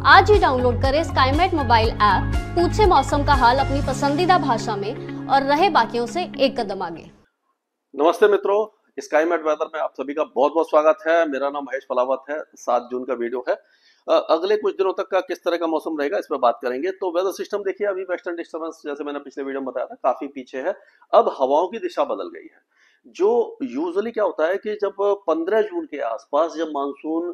आज ही डाउनलोड करें Skymet mobile app. पूछे मौसम का हाल अपनी पसंदीदा भाषा में और रहे बाकियों से एक कदम आगे। नमस्ते मित्रों, स्काईमेट वेदर में आप सभी का बहुत बहुत स्वागत है। मेरा नाम महेश फलावत है। 7 जून का वीडियो है। अगले कुछ दिनों तक का किस तरह का मौसम रहेगा इस पर बात करेंगे। तो वेदर सिस्टम देखिए, अभी वेस्टर्न डिस्टर्बेंस जैसे मैंने पिछले वीडियो में बताया था काफी पीछे है। अब हवाओं की दिशा बदल गई है। जो यूजुअली क्या होता है कि जब 15 जून के आसपास जब मानसून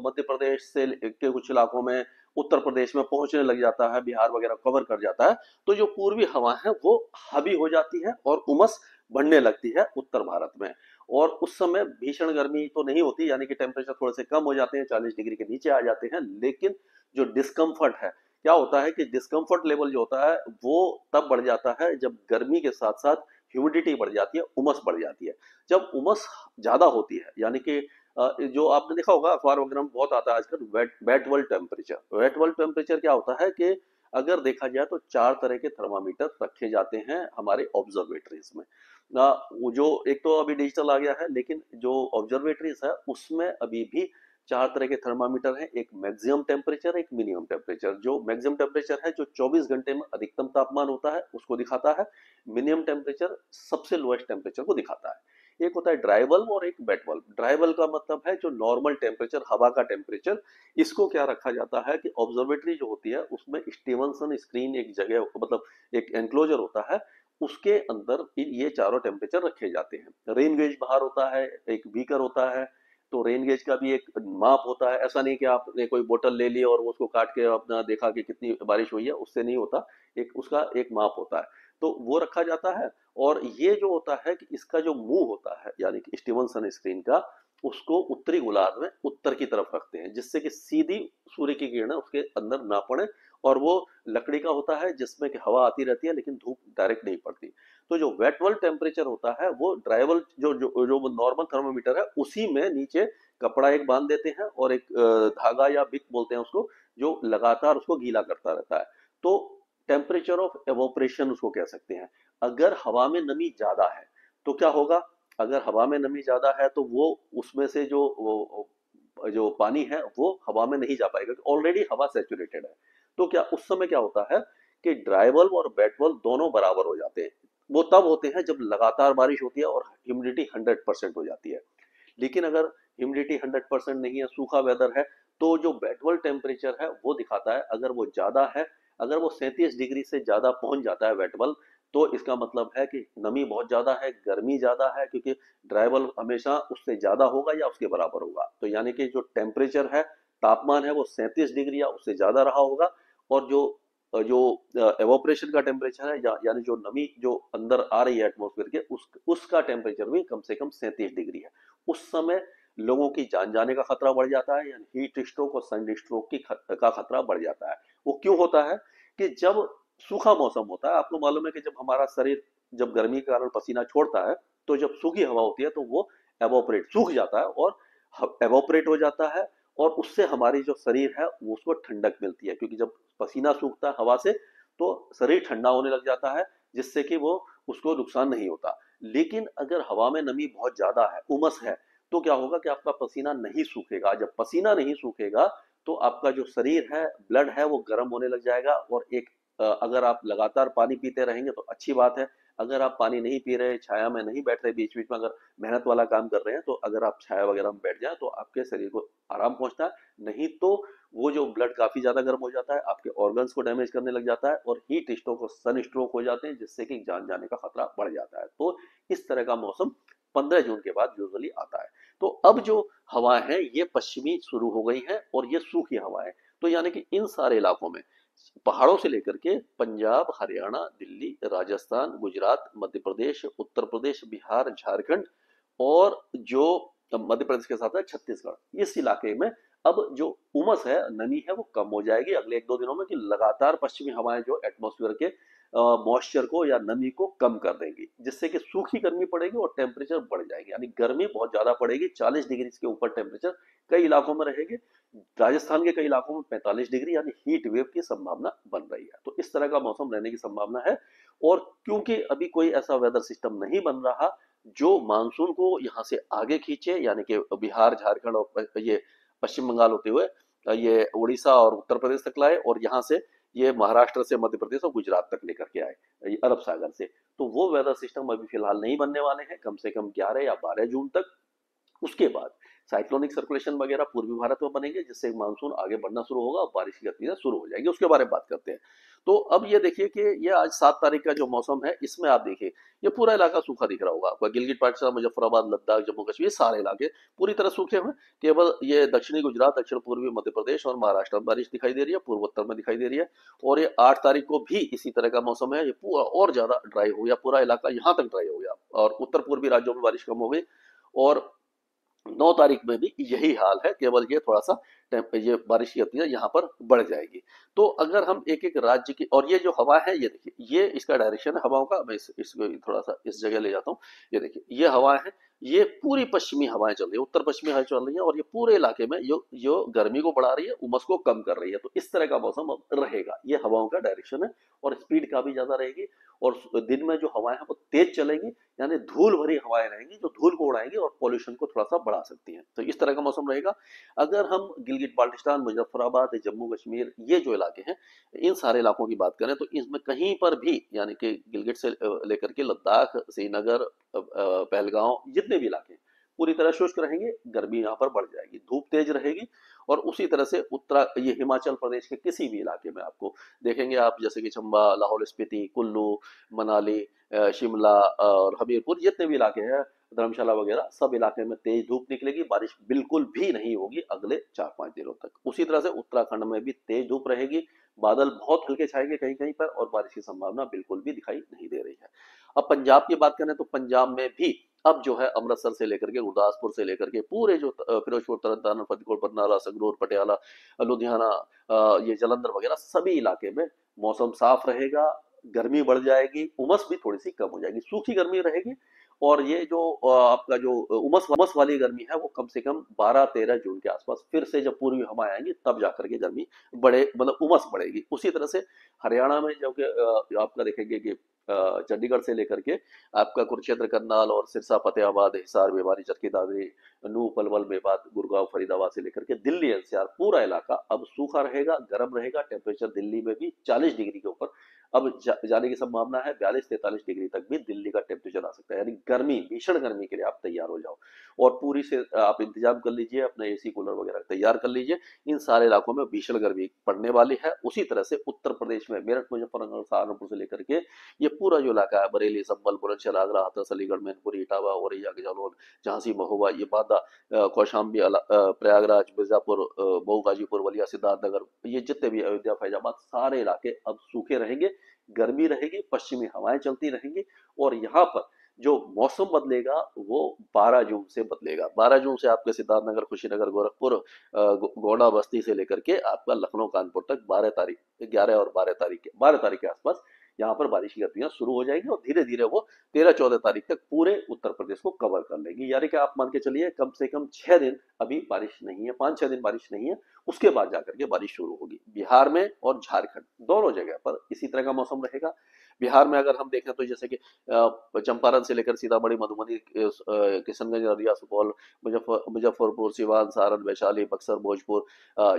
मध्य प्रदेश से के कुछ इलाकों में, उत्तर प्रदेश में पहुंचने लग जाता है, बिहार वगैरह कवर कर जाता है, तो जो पूर्वी हवा है वो हावी हो जाती है और उमस बढ़ने लगती है उत्तर भारत में। और उस समय भीषण गर्मी तो नहीं होती, यानी कि टेम्परेचर थोड़े से कम हो जाते हैं, 40 डिग्री के नीचे आ जाते हैं, लेकिन जो डिस्कम्फर्ट है, क्या होता है कि डिस्कम्फर्ट लेवल जो होता है वो तब बढ़ जाता है जब गर्मी के साथ साथ ह्यूमिडिटी बढ़ जाती है, उमस बढ़ जाती है। जब उमस ज्यादा होती है, यानी कि जो आपने देखा होगा अखबार वगैरह में बहुत आता है आजकल, wet world temperature. Wet world temperature क्या होता है कि अगर देखा जाए तो 4 तरह के थर्मामीटर रखे जाते हैं हमारे ऑब्जर्वेटरीज में ना। वो जो एक तो अभी डिजिटल आ गया है, लेकिन जो ऑब्जर्वेटरीज है उसमें अभी भी 4 तरह के थर्मामीटर हैं। एक मैक्सिमम टेम्परेचर, एक मिनिमम टेम्परेचर। जो मैक्सिमम टेम्परेचर है जो 24 घंटे में अधिकतम तापमान होता है उसको दिखाता है। मिनिमम टेम्परेचर सबसे लोएस्ट टेम्परेचर को दिखाता है। एक होता है ड्राई बल्ब और एक वेट बल्ब। ड्राई बल्ब का मतलब है जो नॉर्मल टेम्परेचर, हवा का टेम्परेचर। इसको क्या रखा जाता है कि ऑब्जर्वेटरी जो होती है उसमें स्टीवनसन स्क्रीन एक जगह, मतलब एक एंक्लोजर होता है, उसके अंदर ये चारों टेम्परेचर रखे जाते हैं। रेन गेज बाहर होता है, एक बीकर होता है, तो रेन गेज का भी एक माप होता है। ऐसा नहीं कि आपने कोई बोतल ले ली और उसको काट के अपना देखा कि कितनी बारिश हुई है, उससे नहीं होता। एक उसका एक माप होता है, तो वो रखा जाता है। और ये जो होता है कि इसका जो मुंह होता है, यानी कि स्टीवनसन स्क्रीन का, उसको उत्तरी गोलार्ध में उत्तर की तरफ रखते हैं, जिससे कि सीधी सूर्य की किरणें उसके अंदर ना पड़े। और वो लकड़ी का होता है जिसमें कि हवा आती रहती है लेकिन धूप डायरेक्ट नहीं पड़ती। तो जो वेट वर्ल्ड टेम्परेचर होता है वो ड्राई वर्ल्ड जो नॉर्मल थर्मोमीटर है उसी में नीचे कपड़ा एक बांध देते हैं और एक धागा या बिक बोलते हैं उसको, जो लगातार उसको गीला करता रहता है। तो टेम्परेचर ऑफ एवोपरेशन उसको कह सकते हैं। अगर हवा में नमी ज्यादा है तो क्या होगा? अगर हवा में नमी ज्यादा है तो वो उसमें से जो पानी है वो हवा में नहीं जा पाएगा, ऑलरेडी हवा सैचुरेटेड है। तो क्या उस समय क्या होता है कि ड्राई बल्ब और वेट बल्ब दोनों बराबर हो जाते हैं। वो तब होते हैं जब लगातार बारिश होती है और ह्यूमिडिटी 100% हो जाती है। लेकिन अगर ह्यूमिडिटी 100% नहीं है, सूखा वेदर है, तो जो वेट वर्ल्ड टेम्परेचर है वो दिखाता है, अगर वो ज्यादा है, अगर वो 37 डिग्री से ज्यादा पहुंच जाता है वेट बल्ब, तो इसका मतलब है कि नमी बहुत ज्यादा है, गर्मी ज्यादा है, क्योंकि ड्राई बल्ब हमेशा उससे ज्यादा होगा या उसके बराबर होगा। तो यानी कि जो टेम्परेचर है, तापमान है, वो 37 डिग्री या उससे ज्यादा रहा होगा। और जो जो एवोपरेशन का टेम्परेचर है, यानी जो नमी जो अंदर आ रही है एटमॉस्फेयर के, उसका टेम्परेचर भी कम से कम 37 डिग्री है। उस समय लोगों की जान जाने का खतरा बढ़ जाता है, यानी हीट स्ट्रोक और सन स्ट्रोक का खतरा बढ़ जाता है। वो क्यों होता है कि जब सूखा मौसम होता है, आपको मालूम है कि जब हमारा शरीर जब गर्मी के कारण पसीना छोड़ता है, तो जब सूखी हवा होती है तो वो एवोपरेट, सूख जाता है और एवोपरेट हो जाता है। और उससे हमारी जो शरीर है वो उसको ठंडक मिलती है, क्योंकि जब पसीना सूखता है हवा से तो शरीर ठंडा होने लग जाता है, जिससे कि वो उसको नुकसान नहीं होता। लेकिन अगर हवा में नमी बहुत ज्यादा है, उमस है, तो क्या होगा कि आपका पसीना नहीं सूखेगा। जब पसीना नहीं सूखेगा तो आपका जो शरीर है, ब्लड है, वो गर्म होने लग जाएगा। और अगर आप लगातार पानी पीते रहेंगे तो अच्छी बात है। अगर आप पानी नहीं पी रहे, छाया में नहीं बैठ रहे, बीच बीच में अगर मेहनत वाला काम कर रहे हैं, तो अगर आप छाया वगैरह में बैठ जाए तो आपके शरीर को आराम पहुंचता है। नहीं तो वो जो ब्लड काफी ज्यादा गर्म हो जाता है, आपके ऑर्गन्स को डैमेज करने लग जाता है और हीट स्ट्रोक और सन स्ट्रोक हो जाते हैं, जिससे कि जान जाने का खतरा बढ़ जाता है। तो इस तरह का मौसम 15 जून के बाद यूजुअली आता है। तो अब जो हवा है ये पश्चिमी शुरू हो गई है और ये सूखी हवा है। तो यानी कि इन सारे इलाकों में, पहाड़ों से लेकर के पंजाब, हरियाणा, दिल्ली, राजस्थान, गुजरात, मध्य प्रदेश, उत्तर प्रदेश, बिहार, झारखंड और जो मध्य प्रदेश के साथ है छत्तीसगढ़, इस इलाके में अब जो उमस है, नमी है, वो कम हो जाएगी अगले 1-2 दिनों में। कि लगातार पश्चिमी हवाएं जो एटमॉस्फेयर के मॉइस्चर को या नमी को कम कर देंगी, जिससे कि सूखी गर्मी पड़ेगी और टेम्परेचर बढ़ जाएगी, यानी गर्मी बहुत ज्यादा पड़ेगी। 40 डिग्री के ऊपर टेम्परेचर कई इलाकों में रहेंगे। राजस्थान के कई इलाकों में 45 डिग्री यानी हीट वेव की संभावना बन रही है। तो इस तरह का मौसम रहने की संभावना है। और क्योंकि अभी कोई ऐसा वेदर सिस्टम नहीं बन रहा जो मानसून को यहाँ से आगे खींचे, यानी कि बिहार, झारखंड और ये पश्चिम बंगाल होते हुए ये उड़ीसा और उत्तर प्रदेश तक लाए, और यहाँ से ये महाराष्ट्र से मध्य प्रदेश और गुजरात तक लेकर के आए, ये अरब सागर से। तो वो वेदर सिस्टम अभी फिलहाल नहीं बनने वाले हैं, कम से कम 11 या 12 जून तक। उसके बाद साइक्लोनिक सर्कुलेशन वगैरह पूर्वी भारत में बनेंगे, जिससे मानसून आगे बढ़ना शुरू होगा और बारिश की गतिविधियां शुरू हो जाएगी। उसके बारे में बात करते हैं। तो अब ये देखिए कि ये आज 7 तारीख का जो मौसम है, इसमें आप देखिए ये पूरा इलाका सूखा दिख रहा होगा आपका। गिलगित बाल्टिस्तान, मुजफ्फराबाद, लद्दाख, जम्मू कश्मीर, सारे इलाके पूरी तरह सूखे हुए। केवल ये दक्षिणी गुजरात, दक्षिण पूर्वी मध्य प्रदेश और महाराष्ट्र में बारिश दिखाई दे रही है, पूर्वोत्तर में दिखाई दे रही है। और ये 8 तारीख को भी इसी तरह का मौसम है, ये पूरा और ज्यादा ड्राई हो गया, पूरा इलाका यहाँ तक ड्राई हो गया, और उत्तर पूर्वी राज्यों में बारिश कम हो गई। और 9 तारीख में भी यही हाल है, केवल ये थोड़ा सा ये बारिश की गतियां यहाँ पर बढ़ जाएगी। तो अगर हम एक एक राज्य की, और ये जो हवा है, ये देखिए ये इसका डायरेक्शन है हवाओं का। मैं इसको थोड़ा सा इस जगह ले जाता हूँ। ये देखिए ये हवा है, ये पूरी पश्चिमी हवाएं चल रही है, उत्तर पश्चिमी हवाएं चल रही है, और ये पूरे इलाके में जो गर्मी को बढ़ा रही है, उमस को कम कर रही है। तो इस तरह का मौसम अब रहेगा, ये हवाओं का डायरेक्शन है, और स्पीड काफी ज्यादा रहेगी। और दिन में जो हवाएं हैं वो तेज चलेंगी, यानी धूल भरी हवाएं रहेंगी जो धूल को उड़ाएंगी और पॉल्यूशन को थोड़ा सा बढ़ा सकती हैं। तो इस तरह का मौसम रहेगा। अगर हम गिलगित बाल्टिस्तान, मुजफ्फराबाद, जम्मू कश्मीर, ये जो इलाके हैं, इन सारे इलाकों की बात करें तो इसमें कहीं पर भी, यानी कि गिलगित से लेकर के लद्दाख, श्रीनगर, पहलगांव, जितने भी इलाके हैं, पूरी तरह शुष्क रहेंगे। गर्मी यहाँ पर बढ़ जाएगी, धूप तेज रहेगी। और उसी तरह से ये हिमाचल प्रदेश के किसी भी इलाके में आपको देखेंगे आप, जैसे कि चंबा, लाहौल स्पीति, कुल्लू, मनाली, शिमला और हमीरपुर, जितने भी इलाके हैं, धर्मशाला वगैरह, सब इलाके में तेज धूप निकलेगी, बारिश बिल्कुल भी नहीं होगी अगले 4-5 दिनों तक। उसी तरह से उत्तराखंड में भी तेज धूप रहेगी, बादल बहुत हल्के छाएंगे कहीं कहीं पर, और बारिश की संभावना बिल्कुल भी दिखाई नहीं दे रही है। अब पंजाब की बात करें तो पंजाब में भी अब जो है अमृतसर से लेकर के, गुरदासपुर से लेकर के, पूरे जो फिरोजपुर, तरनतारन, फतेहपुर, बरनाला, संगरूर, पटियाला, लुधियाना, ये जालंधर वगैरह, सभी इलाके में मौसम साफ रहेगा। गर्मी बढ़ जाएगी, उमस भी थोड़ी सी कम हो जाएगी, सूखी गर्मी रहेगी। और ये जो आपका जो उमस वाली गर्मी है, वो कम से कम 12-13 जून के आसपास फिर से जब पूर्वी हवाएं आएंगी, तब जाकर के गर्मी बढ़े, मतलब उमस बढ़ेगी। उसी तरह से हरियाणा में जो कि आपका देखेंगे कि चंडीगढ़ से लेकर के आपका कुरुक्षेत्र, करनाल और सिरसा, फतेहाबाद, हिसार, भिवानी, चरखी दादरी, नूह, पलवल, मेवात, गुड़गांव, फरीदाबाद से लेकर के दिल्ली एनसीआर, पूरा इलाका अब सूखा रहेगा, गर्म रहेगा। टेम्परेचर दिल्ली में भी 40 डिग्री के ऊपर अब जाने की संभावना है। 42-43 डिग्री तक भी दिल्ली का टेम्परेचर आ सकता है, यानी गर्मी, भीषण गर्मी के लिए आप तैयार हो जाओ। और पूरी से आप इंतजाम कर लीजिए, अपना एसी कूलर वगैरह तैयार कर लीजिए। इन सारे इलाकों में भीषण गर्मी पड़ने वाली है। उसी तरह से उत्तर प्रदेश में मेरठ, मुजफ्फरनगर, सहारनपुर से लेकर के ये पूरा जो इलाका है, बरेली, संभल, बुलंदशहर, आगरा, हाथरस, अलीगढ़, मैनपुरी, इटावा, औरैया, जालौन, झांसी, महोबा, ये बांदा, कौशाम्बी, प्रयागराज, मिर्जापुर, मऊ, गाजीपुर, बलिया, सिद्धार्थनगर, ये जितने भी, अयोध्या, फैजाबाद, सारे इलाके अब सूखे रहेंगे, गर्मी रहेगी, पश्चिमी हवाएं चलती रहेंगी। और यहाँ पर जो मौसम बदलेगा वो 12 जून से बदलेगा। 12 जून से आपके सिद्धार्थनगर, कुशीनगर, गोरखपुर, गोंडा, बस्ती से लेकर के आपका लखनऊ, कानपुर तक 12 तारीख, 11 और 12 तारीख के आसपास यहाँ पर बारिश की गतिविधियां शुरू हो जाएगी, और धीरे धीरे वो 13-14 तारीख तक पूरे उत्तर प्रदेश को कवर कर लेगी। यानी कि आप मान के चलिए कम से कम 6 दिन अभी बारिश नहीं है, 5-6 दिन बारिश नहीं है, उसके बाद जाकर के बारिश शुरू होगी। बिहार में और झारखंड दोनों जगह पर इसी तरह का मौसम रहेगा। बिहार में अगर हम देखें तो जैसे कि चंपारण से लेकर सीतामढ़ी, मधुबनी, किशनगंज, अररिया, सुपौल, मुजफ्फरपुर, सिवान, सारण, वैशाली, बक्सर, भोजपुर,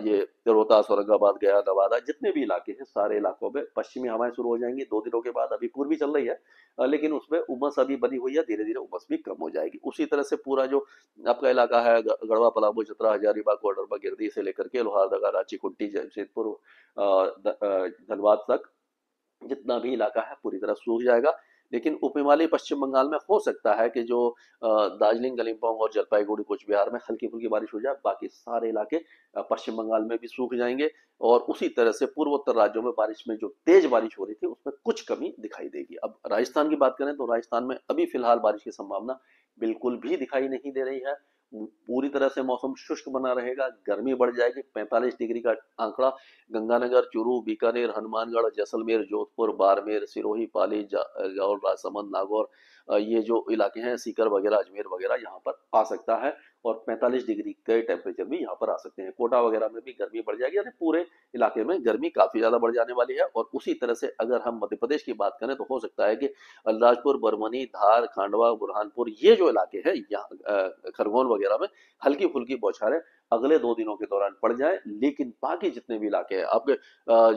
ये रोहतास, औरंगाबाद, गया, नवादा, जितने भी इलाके हैं, सारे इलाकों में पश्चिमी हवाएं शुरू हो जाएंगी 2 दिनों के बाद। अभी पूर्वी चल रही है, लेकिन उसमें उमस अभी बनी हुई है, धीरे धीरे उमस भी कम हो जाएगी। उसी तरह से पूरा जो आपका इलाका है, गढ़वा, पलामू, चतरा, हजारीबाग, कोडरमा, गिरदी से लेकर के लोहारदगा, रांची, कुंटी, जमशेदपुर, धनबाद तक, जितना भी इलाका है पूरी तरह सूख जाएगा। लेकिन उप हिमालयी पश्चिम बंगाल में हो सकता है कि जो दार्जिलिंग, कलिम्पोंग और जलपाईगुड़ी, कूच बिहार में हल्की फुल्की बारिश हो जाए। बाकी सारे इलाके पश्चिम बंगाल में भी सूख जाएंगे। और उसी तरह से पूर्वोत्तर राज्यों में बारिश में जो तेज बारिश हो रही थी, उसमें कुछ कमी दिखाई देगी। अब राजस्थान की बात करें तो राजस्थान में अभी फिलहाल बारिश की संभावना बिल्कुल भी दिखाई नहीं दे रही है। पूरी तरह से मौसम शुष्क बना रहेगा, गर्मी बढ़ जाएगी। 45 डिग्री का आंकड़ा गंगानगर, चूरू, बीकानेर, हनुमानगढ़, जैसलमेर, जोधपुर, बाड़मेर, सिरोही, पाली, जालौर, राजसमंद, नागौर, ये जो इलाके हैं, सीकर वगैरह, अजमेर वगैरह, यहाँ पर आ सकता है। और 45 डिग्री के टेम्परेचर भी यहाँ पर आ सकते हैं। कोटा वगैरह में भी गर्मी बढ़ जाएगी, यानी पूरे इलाके में गर्मी काफी ज्यादा बढ़ जाने वाली है। और उसी तरह से अगर हम मध्य प्रदेश की बात करें तो हो सकता है कि अलीराजपुर, बरमनी, धार, खांडवा, बुरहानपुर, ये जो इलाके हैं, यहाँ खरगोन वगैरह में हल्की फुल्की बौछारें अगले 2 दिनों के दौरान पड़ जाए। लेकिन बाकी जितने भी इलाके हैं आपके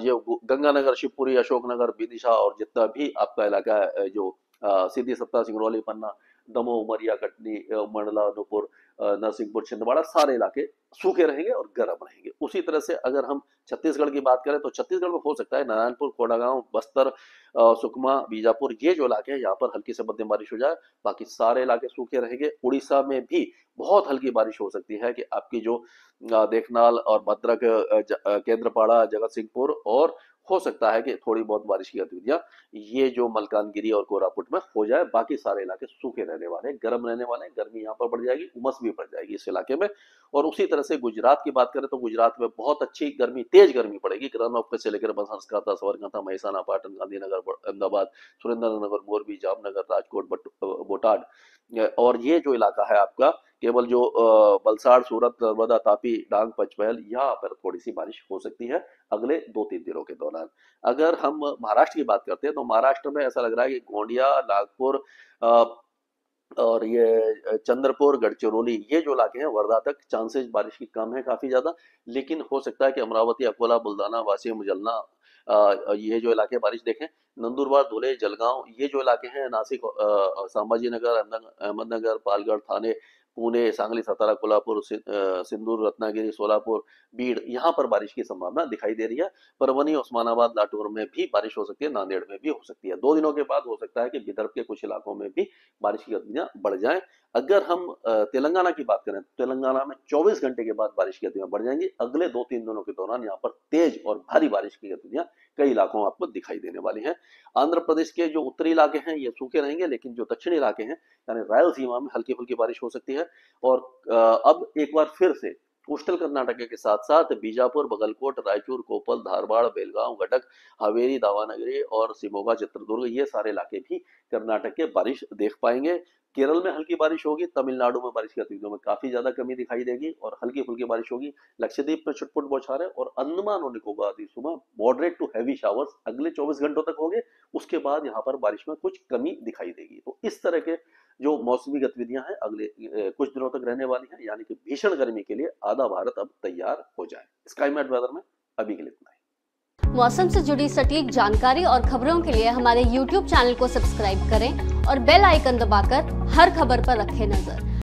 ये गंगानगर, शिवपुरी, अशोकनगर, विदिशा और जितना भी आपका इलाका है जो सीधी सत्ता, सिंगरौली, पन्ना, दमोह, उमरिया, कटनी, मंडला, अनूपपुर, नरसिंहपुर, छिंदवाड़ा सारे इलाके सूखे रहेंगे और गर्म रहेंगे। उसी तरह से अगर हम छत्तीसगढ़ की बात करें तो छत्तीसगढ़ में हो सकता है नारायणपुर, कोंडागांव, बस्तर, सुकमा, बीजापुर ये जो इलाके हैं यहाँ पर हल्की से मध्यम बारिश हो जाए। बाकी सारे इलाके सूखे रहेंगे। उड़ीसा में भी बहुत हल्की बारिश हो सकती है कि आपकी जो देखनाल और भद्रक, केंद्रपाड़ा, जगत सिंहपुर और हो सकता है कि थोड़ी बहुत बारिश की गतिविधियां ये जो मलकानगिरी और कोरापुट में हो जाए। बाकी सारे इलाके सूखे रहने वाले, गर्म रहने वाले। गर्मी यहाँ पर बढ़ जाएगी, उमस भी बढ़ जाएगी इस इलाके में। और उसी तरह से गुजरात की बात करें तो गुजरात में बहुत अच्छी गर्मी, तेज गर्मी पड़ेगी। रन ऑफ से लेकर बनासकांठा, साबरकांठा, महसाना, पाटन, गांधीनगर, अहमदाबाद, सुरेंद्रनगर, मोरबी, जामनगर, राजकोट, बोटाड और ये जो इलाका है आपका केवल जो वलसाड़, सूरत, नर्मदा, तापी, डांग, पंचमहल यहाँ पर थोड़ी सी बारिश हो सकती है अगले 2-3 दिनों के दौरान। अगर हम महाराष्ट्र की बात करते हैं तो महाराष्ट्र में ऐसा लग रहा है कि गोंडिया, नागपुर और ये चंद्रपुर, गढ़चिरौली ये जो इलाके हैं वर्धा तक चांसेस बारिश की कम है काफी ज्यादा। लेकिन हो सकता है कि अमरावती, अकोला, बुल्दाना, वाशिम, जलना ये जो इलाके बारिश देखें। नंदुरबार, धुले, जलगांव ये जो इलाके हैं, नासिक, संभाजीनगर, अहमदनगर, पालगढ़, थाने, पुणे, सांगली, सातारा, कोल्हापुर, सिंदूर, रत्नागिरी, सोलापुर, बीड़ यहाँ पर बारिश की संभावना दिखाई दे रही है। परभनी, उस्मानाबाद, लातूर में भी बारिश हो सकती है, नांदेड़ में भी हो सकती है। 2 दिनों के बाद हो सकता है कि विदर्भ के कुछ इलाकों में भी बारिश की गतिविधियां बढ़ जाएं। अगर हम तेलंगाना की बात करें तो तेलंगाना में 24 घंटे के बाद बारिश की गतिविधियां बढ़ जाएंगी। अगले 2-3 दिनों के दौरान यहाँ पर तेज और भारी बारिश की गतिविधियां कई इलाकों में आपको दिखाई देने वाली हैं। आंध्र प्रदेश के जो उत्तरी इलाके हैं ये सूखे रहेंगे, लेकिन जो दक्षिणी इलाके हैं यानी रायलसीमा में हल्की फुल्की बारिश हो सकती है। और अब एक बार फिर से कोस्टल कर्नाटक के साथ साथ बीजापुर, बगलकोट, रायचूर, कोपल, धारवाड़, बेलगांव, गडक, हावेरी, दावानगरी और शिमोगा, चित्रदुर्ग ये सारे इलाके भी कर्नाटक के बारिश देख पाएंगे। केरल में हल्की बारिश होगी, तमिलनाडु में बारिश की गतिविधियों में काफी ज्यादा कमी दिखाई देगी और हल्की फुल्की बारिश होगी। लक्षद्वीप में छुटपुट बौछारें और अंडमान और निकोबार द्वीप में मॉडरेट टू हैवी शावर्स अगले 24 घंटों तक होंगे। उसके बाद यहाँ पर बारिश में कुछ कमी दिखाई देगी। तो इस तरह के जो मौसमी गतिविधियां हैं अगले कुछ दिनों तक रहने वाली हैं, यानी कि भीषण गर्मी के लिए आधा भारत अब तैयार हो जाए। स्काईमेट वेदर में अभी के लिए इतना ही। मौसम से जुड़ी सटीक जानकारी और खबरों के लिए हमारे YouTube चैनल को सब्सक्राइब करें और बेल आइकन दबाकर हर खबर पर रखें नजर।